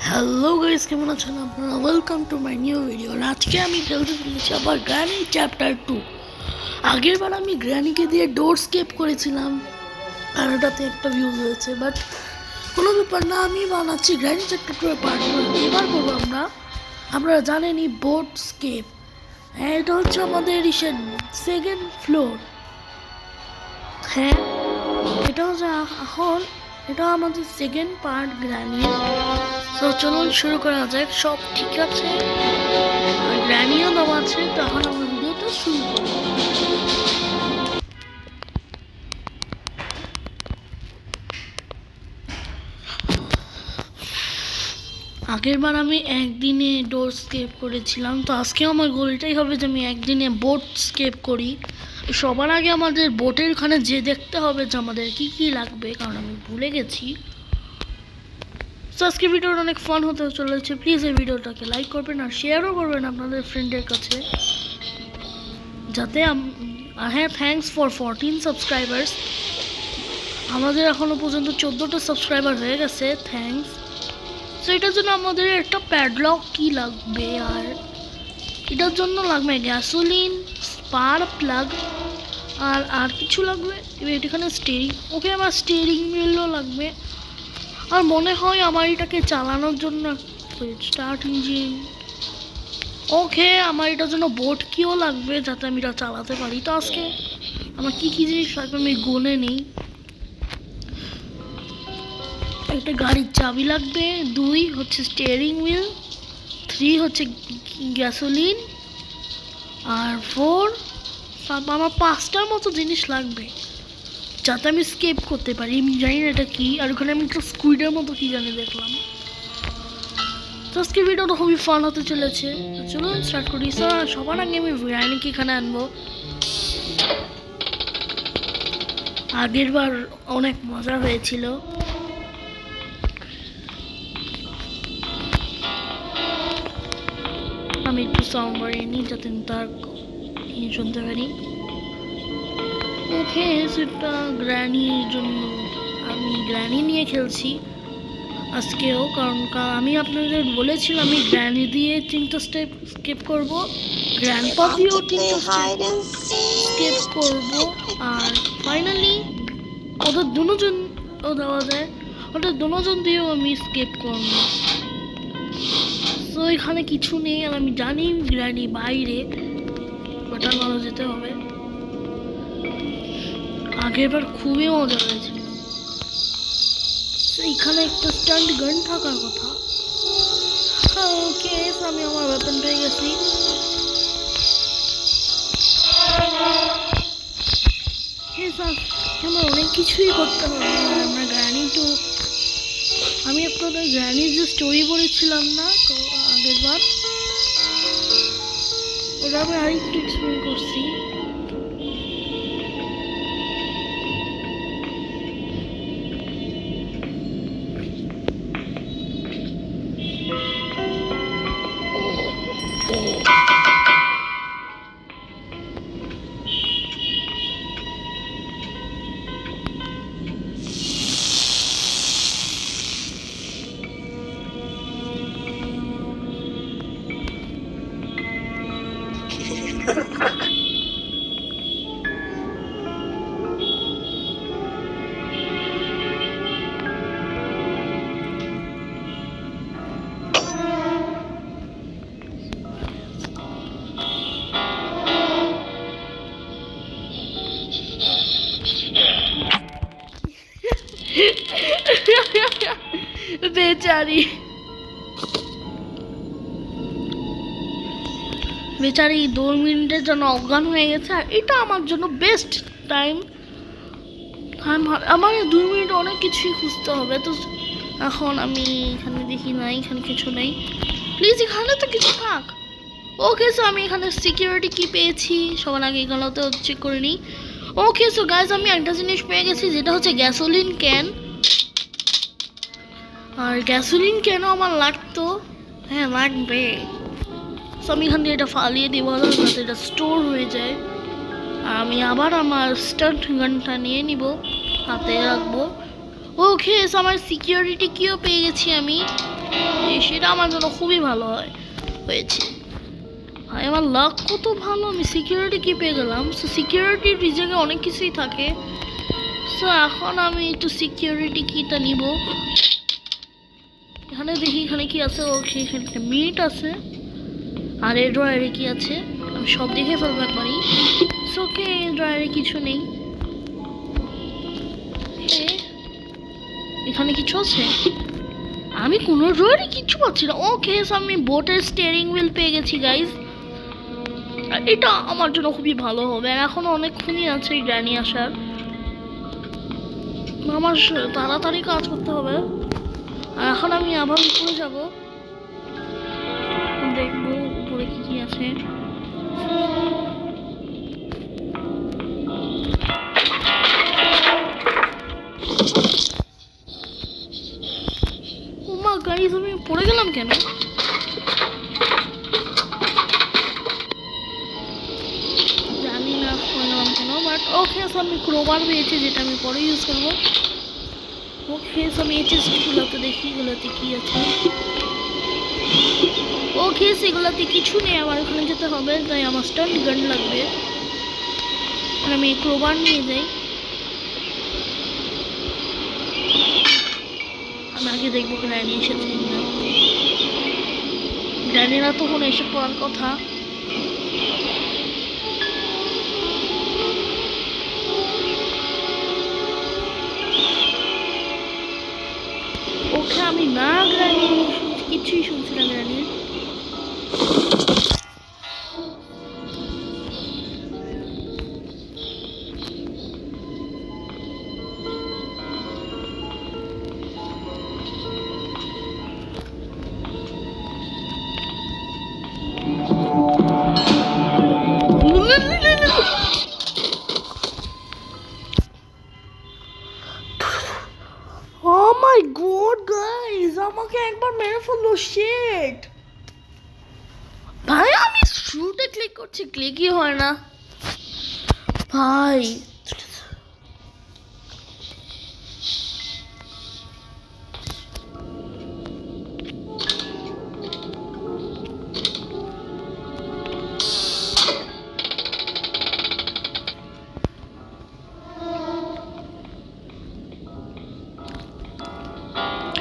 Hello guys, কেমন আছেন আপনারা? Welcome to my new video. আজকে আমি খেলতে চলেছি আবার গ্র্যানি চ্যাপ্টার 2। আগেরবার আমি গ্র্যানিকে দিয়ে ডোর স্কেপ করেছিলাম আর ওটাতে একটা ভিউজ হয়েছে, বাট কোনো ব্যাপার না, আমি বানাচ্ছি গ্র্যানি চ্যাপ্টার 2 এর পার্ট 1। এবার করবো আপনারা জানেনই বোট স্কেপ। হ্যাঁ, এটা হচ্ছে আমাদের সেকেন্ড ফ্লোর। হ্যাঁ, এটা হচ্ছে এখন এটা আমাদের সেকেন্ড পার্ট গ্র্যানি। তো চলুন শুরু করা যাক। সব ঠিক আছে আর গ্র্যানিও দেওয়া আছে, তখন আমরা ভিডিওটা শুরু করব। আগেরবার আমি একদিনে ডোর স্কেপ করেছিলাম, তো আজকে আমার গোলটাই হবে যে আমি একদিনে বোট স্কেপ করি। সবার আগে আমাদের বোটের ওখানে যে দেখতে হবে যে আমাদের কি কি লাগবে, কারণ আমি ভুলে গেছি। তো আজকে ভিডিওটা অনেক ফান হতে চলেছে। প্লিজ এই ভিডিওটাকে লাইক করবেন আর শেয়ারও করবেন আপনাদের ফ্রেন্ডের কাছে, যাতে হ্যাঁ, থ্যাঙ্কস ফর 14 সাবস্ক্রাইবার্স। আমাদের এখনও পর্যন্ত 14টা সাবস্ক্রাইবার হয়ে গেছে, থ্যাঙ্কস। সো এটার জন্য আমাদের একটা প্যাডলক কি লাগবে, আর এটার জন্য লাগবে গ্যাসোলিন, স্পার্ক প্লাগ, আর কিছু লাগবে। এখানে স্টিয়ারিং, ওকে, আমার স্টিয়ারিং হুইলও লাগবে। আর মনে হয় আমার এটাকে চালানোর জন্য স্টার্ট ইঞ্জিন। ওকে, আমার এটার জন্য বোট কিও লাগবে যাতে আমি এটা চালাতে পারি। তো আজকে আমার কি কি জিনিস লাগবে আমি গুনে নিই। একটা গাড়ির চাবি লাগবে, 2 হচ্ছে স্টিয়ারিং হুইল, 3 হচ্ছে গ্যাসোলিন, আর 4 আমার 5টার মতো জিনিস লাগবে যাতে আমি স্কেপ করতে পারি। আমি জানি না এটা কি, আর ওখানে আমি একটা স্কুইডের মতো কি জানি দেখলাম। তো আজকে ভিডিওটা খুবই ফান হতে চলেছে। চলুন স্টার্ট করি। সবার আগে আমি গ্র্যানিকে এখানে আনবো। আগের বার অনেক মজা হয়েছিল। আমি একটু সাউন্ড বাড়িয়ে নিই যাতে তার শুনতে পারি। ওকে, সেটা গ্র্যানির জন্য আমি গ্র্যানি নিয়ে খেলছি আজকেও, কারণ আমি আপনাদের বলেছিলাম আমি গ্র্যানি দিয়ে 3টা স্টেপ স্কেপ করব, গ্র্যান্ডপা দিয়েও 3টা স্কেপ করব, আর ফাইনালি ওদের দুজন দেওয়া যায়, ওদের দুজন দিয়েও আমি স্কেপ করব। তো এখানে কিছু নেই, আর আমি জানি গ্র্যানি বাইরে, ওটা মারা যেতে হবে। আগেরবার খুবই মজা হয়েছিল। এখানে একটা স্ট্যান্ড গান থাকার কথা। ওকে, আমি আমার ওয়েপন পেয়ে গেছি। আমার অনেক কিছুই করতে হবে। আমরা গ্র্যানি টু, আমি আপনাদের গ্র্যানির যে স্টোরি বলেছিলাম না তো আগের বার, ওটা আমি আরেকটু এক্সপ্লেন করছি। বেচারি বেচারি 2 মিনিটের জন্য অজ্ঞান হয়ে গেছে, আর এটা আমার জন্য বেস্ট টাইম। আমার 2 মিনিট অনেক কিছুই খুঁজতে হবে। তো এখন আমি এখানে দেখি না, এখানে কিছু নেই। প্লিজ এখানে তো কিছু থাক। ওকে, সো আমি এখানে সিকিউরিটি কি পেয়েছি, সবার আগে এগুলোতে চেক করে নিই। ওকে, সো গাইজ আমি একটা জিনিস পেয়ে গেছি, যেটা হচ্ছে গ্যাসোলিন ক্যান। আর গ্যাসোলিন কেন আমার লাগতো, হ্যাঁ লাগবে। সো আমি এখান থেকে এটা ফালিয়ে দিব যাতে এটা স্টোর হয়ে যায়। আর আমি আবার আমার স্টান্ট গানটা নিয়ে নিব, হাতে রাখবো। ওকে, আমার সিকিউরিটি কিও পেয়ে গেছি আমি। সেটা আমার জন্য খুবই ভালো হয়েছে। ভাই আমার লাক কত ভালো, আমি সিকিউরিটি কি পেয়ে গেলাম। সো সিকিউরিটির রিজনে অনেক কিছুই থাকে। সো এখন আমি একটু সিকিউরিটি কিটা নিব। এখানে দেখি এখানে কি আছে। ওকে, এখানে একটা মিট আছে। আর এই ড্রয়ারে কি আছে আমি সব দেখে ফেলবো একবারই। সো ওকে, এই ড্রয়ারে কিছু নেই। এখানে কিছু আছে? আমি কোনো ড্রয়ারে কিচ্ছু পাচ্ছি না। ওকে, আমি বোটের স্টিয়ারিং হুইল পেয়ে গেছি গাইজ। এটা আমার জন্য খুবই ভালো হবে। এখনো অনেকক্ষণই আছে এই গ্র্যানি আসার। আমার তাড়াতাড়ি কাজ করতে হবে। আর এখন আমি আবার উপরে যাব, দেখবো উপরে কি কি আছে। ওমা গাইজ, আমি পড়ে গেলাম কেন? জানি না পড়ে গেলাম কেন, বাট ওকে আমি ক্রোবার পেয়েছি যেটা আমি পরে ইউজ করবো। ওকে, আমি এই চেস্টগুলোতে দেখি এগুলোতে কি আছে। ওকে, সেগুলোতে কিছু নেই। আমার ওখানে যেতে হবে, তাই আমার স্টান গান লাগবে। আর আমি ক্রোবার নিয়ে যাই। আমি আগে দেখবো গ্র্যানি এসেছে কিনা। গ্র্যানিরা তখন এসে পড়ার কথা। ওকে, আমি না গ্র্যানি কিছুই শুনছি না গ্র্যানির। Oh my god guys, আমাকে একবার মেরে ফেললো। শিট ভাই, আমি শুটে ক্লিক করছি, ক্লিকই হয় না ভাই।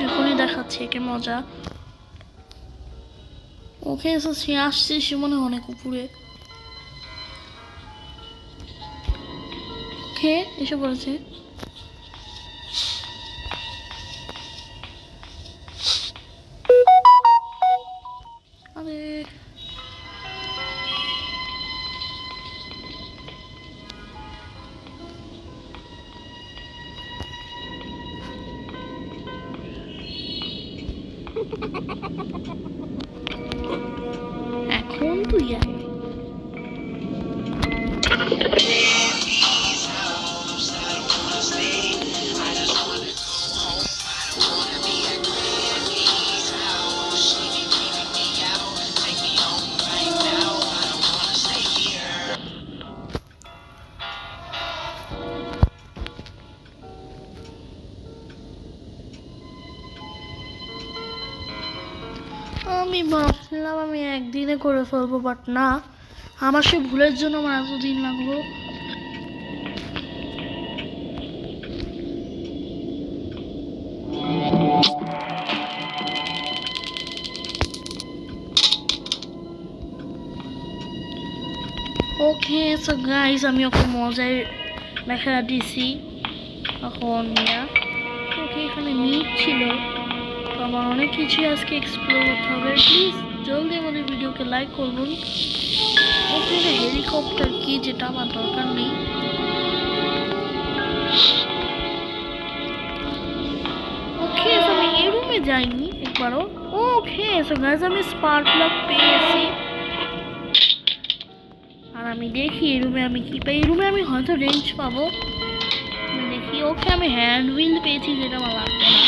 এখনই দেখাচ্ছি একে মজা। ওকে, সে আসছে, সে মনে হয় অনেক উপরে। ওকে, এসে পড়েছে। আরে এখন তুই আয়। আমি ভাবছিলাম আমি একদিনে করে ফেলবো, বাট না, আমার সে ভুলের জন্য আমার এতদিন লাগলো। ওকে, সো গাইস, আমি ওকে মজায় দেখা দিছি। এখন ওকে, এখানে মিট ছিল। আমার অনেক কিছু আজকে এক্সপ্লোর করতে হবে। প্লিজ জলদি আমাদের ভিডিওকে লাইক করুন। ওকে, হেলিকপ্টার কি, যেটা আমার দরকার নেই। ওকে, আমি এই রুমে যাইনি একবারও। ওকে, সো গাইস, আমি স্পার্ক প্লাগ পেয়েছি। আর আমি দেখি এই রুমে আমি কি পাই। এই রুমে আমি হয়তো রেঞ্জ পাবো, দেখি। ওকে, আমি হ্যান্ড হুইল পেয়েছি, যেটা আমার লাগবে না।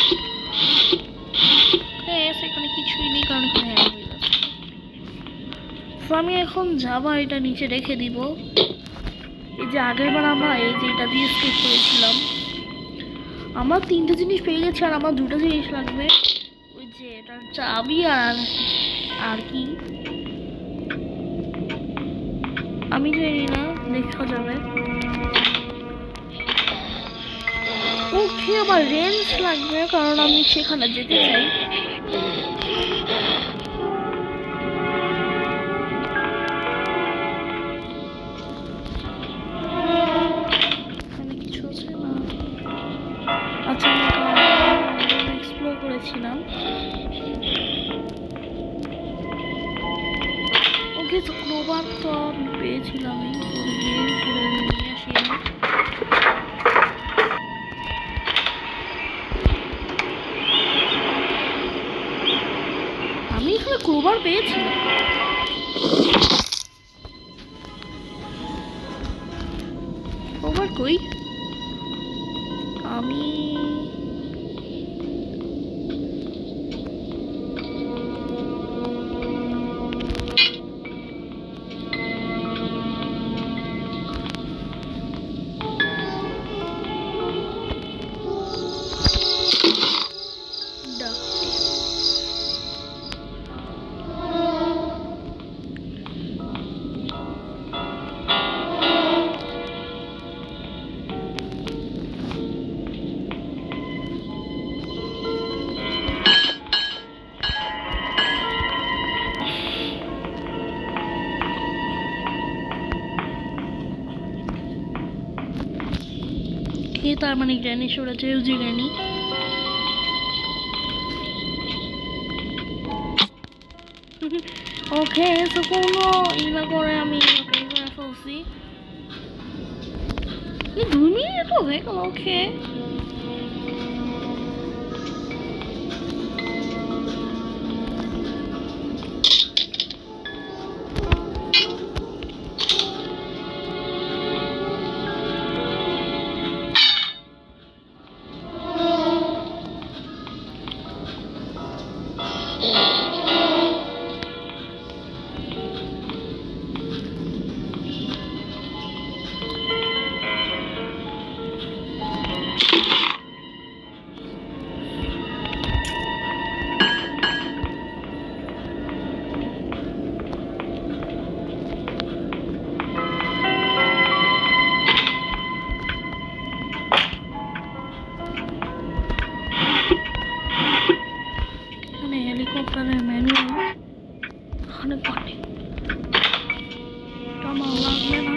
এখানে কিছুই নেই, কারণ এখানে হ্যান্ড হুইল আছে। তো আমি এখন যাবা এটা নিচে রেখে দিব। এই যে আগের বার আমরা এই যে এটা দিয়ে স্কিপ করেছিলাম, আমার 3টে জিনিস পেয়ে গেছে আর আমার 2টা জিনিস লাগবে, ওই যে এটা চাবি আর কি আমি জানি না, দেখা যাবে। ওকে, আমার রেঞ্জ লাগবে কারণ আমি সেখানে যেতে চাই। এখানে কিছু আছে না? আচ্ছা, আমি এক্সপ্লোর করেছিলাম। ওকে, তো ক্লোবার তো আমি পেয়েছিলাম, নিয়ে আসি। আমি এখানে ক্লোবার পেয়েছিলাম। ক্লোবার কই? আমি তার মানে গ্র্যানি শোরা চেয়েছি গ্র্যানি। ওকে, তো কোনো ইলা করে আমি ওকে করে ফেলছি। 2 মিনিট তো হয়ে গেল। ওকে, এখানে হেলিকপ্টারের ম্যানুয়াল ওখানে পাঠে আমার লাগবে না।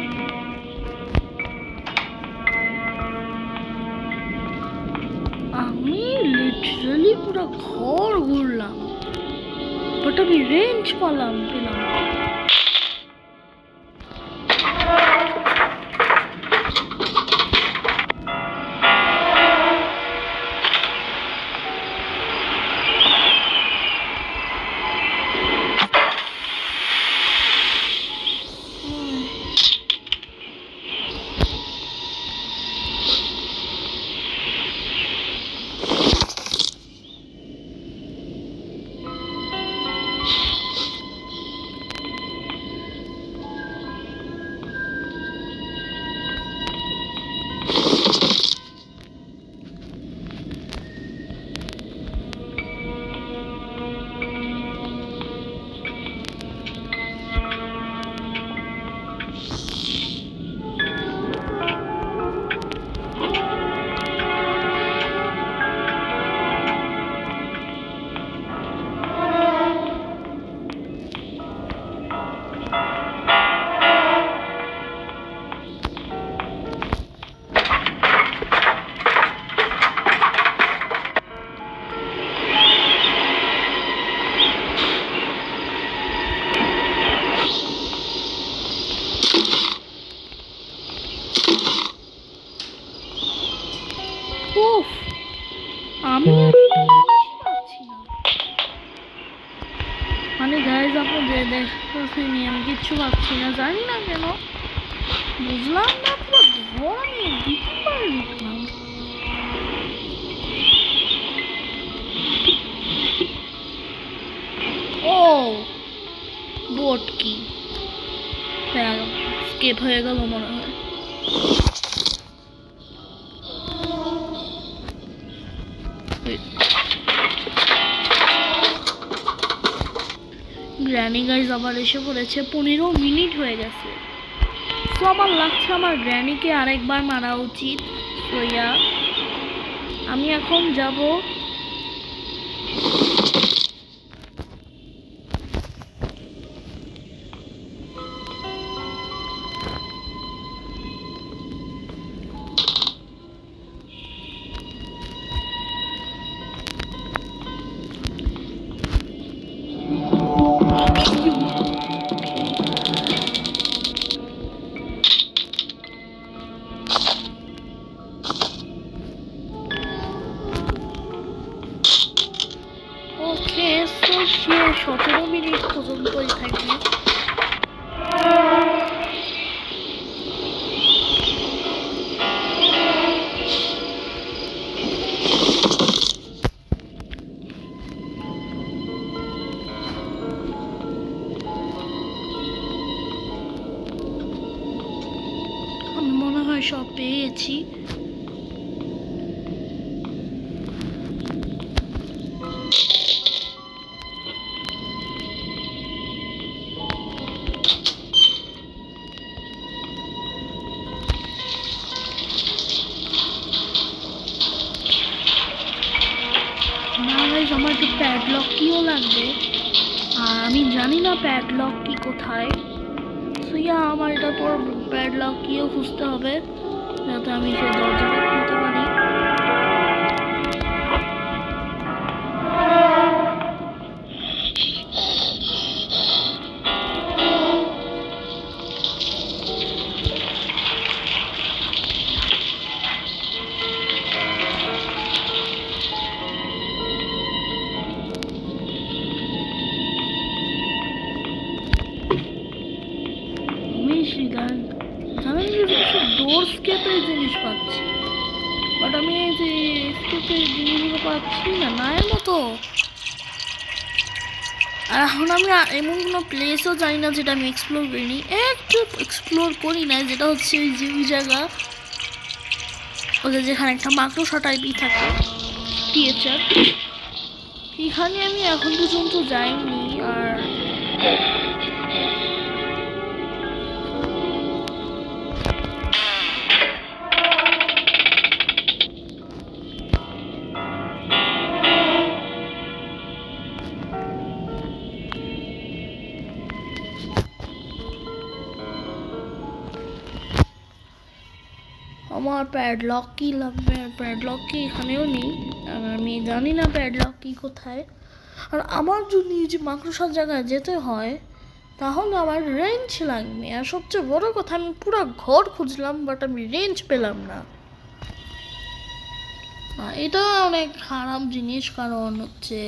আমি লিটারালি পুরো ঘর ঘুরলাম, বাট আমি রেঞ্জ পেলাম না। উফ, আমি পাচ্ছি না। মানে গাইজ, আপনি দেখতেছেন আমি কিচ্ছু পাচ্ছি না, জানি না কেন, বুঝলাম না। পুরো ঘর আমি দিতে পারি না। ও বোট কি স্কেপ হয়ে গেল মনে হয়। গ্র্যানি গাইজ আবার এসে পড়েছে, 15 মিনিট হয়ে গেছে। তো আমার লাগছে আমার গ্র্যানিকে আরেকবার মারা উচিত। তো আমি এখন যাব। ওকে, সো সে 17 মিনিট পর্যন্তই থাকবে। আমি মনে হয় সব পেয়েছি। আমার একটু প্যাডলক কিও লাগবে, আর আমি জানি না প্যাডলক কি কোথায়। সো আমার এটা পর প্যাডলক কিও খুঁজতে হবে যাতে আমি সেই দরজাটা খুলতে পারি। ডোর স্কেপের জিনিস পাচ্ছি, বাট আমি এই যে স্কেপের জিনিসগুলো পাচ্ছি না, নায়ের মতো। আর এখন আমি এমন কোনো প্লেসও জানি না যেটা আমি এক্সপ্লোর করিনি, একটু এক্সপ্লোর করি না, যেটা হচ্ছে ওই যে ওই জায়গা ওদের যেখানে একটা মাকড়সা টাইপই থাকে টিএচার, এখানে আমি এখন পর্যন্ত যাইনি। আর আমার প্যাডলক কি লাগবে, প্যাডলক কি এখানেও নেই, আর আমি জানি না প্যাডলক কি কোথায়। আর আমার যদি যে মাকড়সার জায়গায় যেতে হয় তাহলে আমার রেঞ্জ লাগবে, আর সবচেয়ে বড় কথা আমি পুরো ঘর খুঁজলাম বাট আমি রেঞ্জ পেলাম না। এটা অনেক খারাপ জিনিস, কারণ হচ্ছে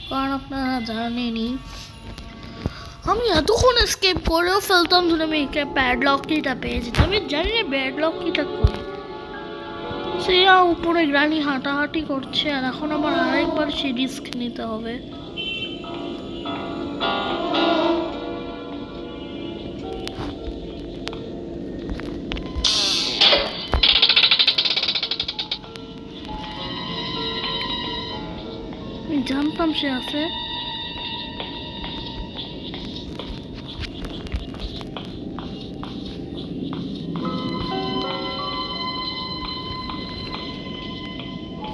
কারণ আপনারা জানেনই আমি এতক্ষণ এসকেপ করেও ফেলতাম যদি আমি প্যাডলক কিটা পেয়ে যেতাম। আমি জানি না প্যাডলক কিটা করি। সে উপরে গ্রানি হাঁটাহাঁটি করছে, আর এখন আমার আরেকবার সেই রিস্ক নিতে হবে। আমি জানতাম সে আছে।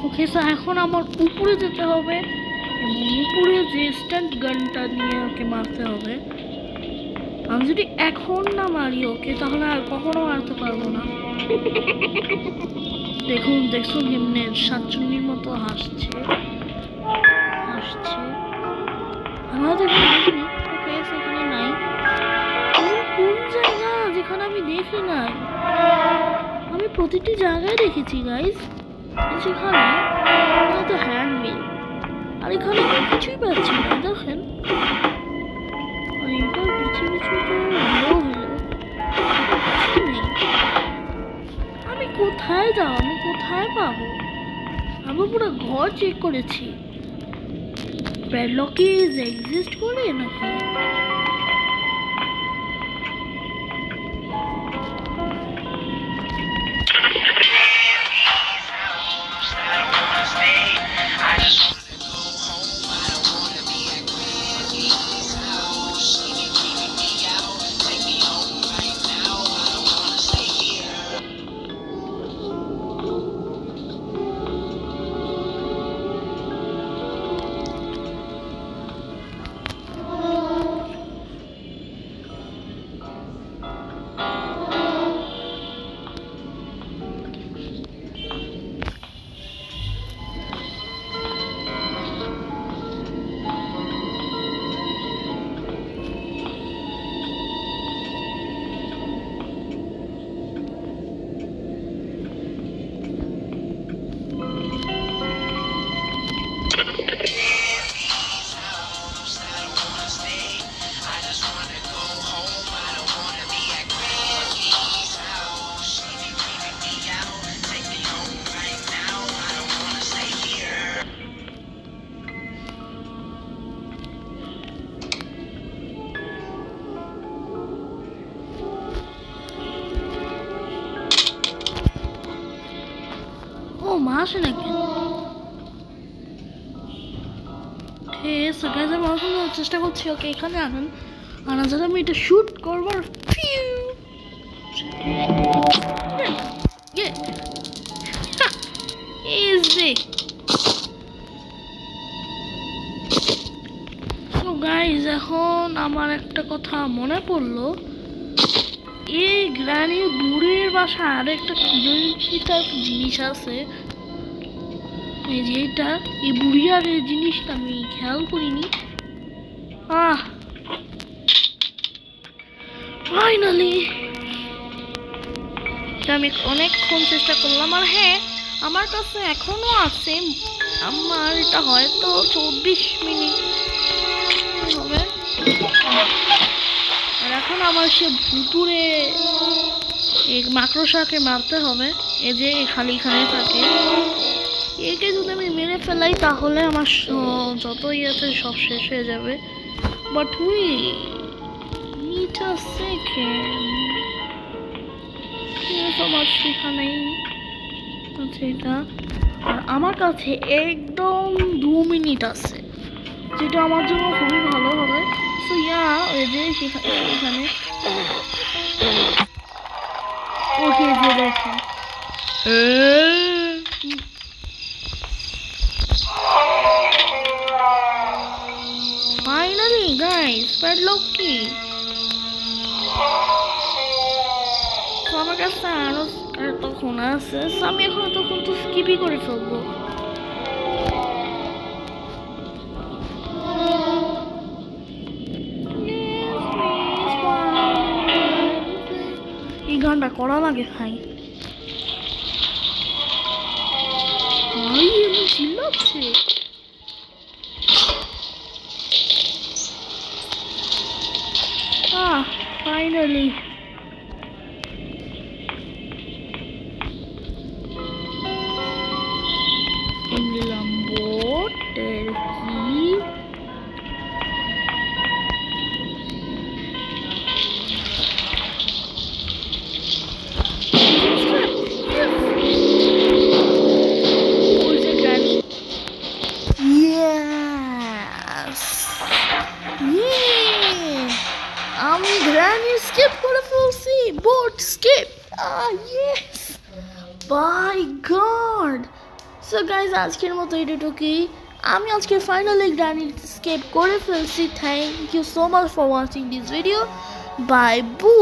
ওকে, সো এখন আমার উপরে যেতে হবে এবং উপরে যে স্ট্যান্ড গানটা নিয়ে ওকে মারতে হবে। আমি যদি এখন না মারি ওকে তাহলে আর কখনো মারতে পারবো না। দেখুন হিমনের সাতচুন্নির মতো হাসছে। আমাদের ওকে সেখানে নাই। কোন জায়গা যেখানে আমি দেখি নাই? আমি প্রতিটি জায়গায় দেখেছি গাইজ, সেখানে তো হ্যান্ডমিল, আর এখানে কিছুই পাচ্ছি না। দেখেন এটার পিছু আমি কোথায় যাও, আমি কোথায় পাবো? আমি পুরো ঘর চেক করেছি, প্যাডলক এক্সিস্ট করে নাকি? মা আসে নাকি? গাইজ আমি এখন চেষ্টা করছি ওকে এখানে আনা যাতে আমি এটা শুট করবার ইজি। সো গাইজ এখন আমার একটা কথা মনে পড়লো, এই গ্রানির দূরের বাসা আর একটা জিনিস আছে, এই যে এটা এই বুড়িয়ার এই জিনিসটা আমি খেয়াল করিনি। ফাইনালি আমি অনেকক্ষণ চেষ্টা করলাম, আর হ্যাঁ আমার কাছে এখনো আছে, আমার এটা হয়তো 24 মিনিট হবে। আর এখন আমার সে ভুতুরে এই মাকড়সাকে মারতে হবে, এই যে খালি থাকে, একে যদি আমি মেরে ফেলাই তাহলে আমার যতই আছে সব শেষ হয়ে যাবে। বাট wait a second, আমার সেখানেই আছে এটা, আর আমার কাছে একদম 2 মিনিট আছে, যেটা আমার জন্য খুবই ভালো হবে। সো ওই যে এখানে ওকে যে দেখেন ফাইনালি গাইস প্যাডলক কি আমার কাছে আরো তখন আছে, আমি এখন তখন তো স্কিপই করে ফেলবো। এই গানটা করা লাগে ভাই, এমনি চিল্লাচ্ছে। ফাইনালি নিলাম বোটের কি, আমি গ্র্যানি স্কিপ করে ফেলছি, boat skip. Yes, by God. So guys আজকের মতো এটুকুই, আমি আজকে ফাইনালি গ্র্যানি স্কিপ করে ফেলছি। Thank you so much for watching this video, bye বু।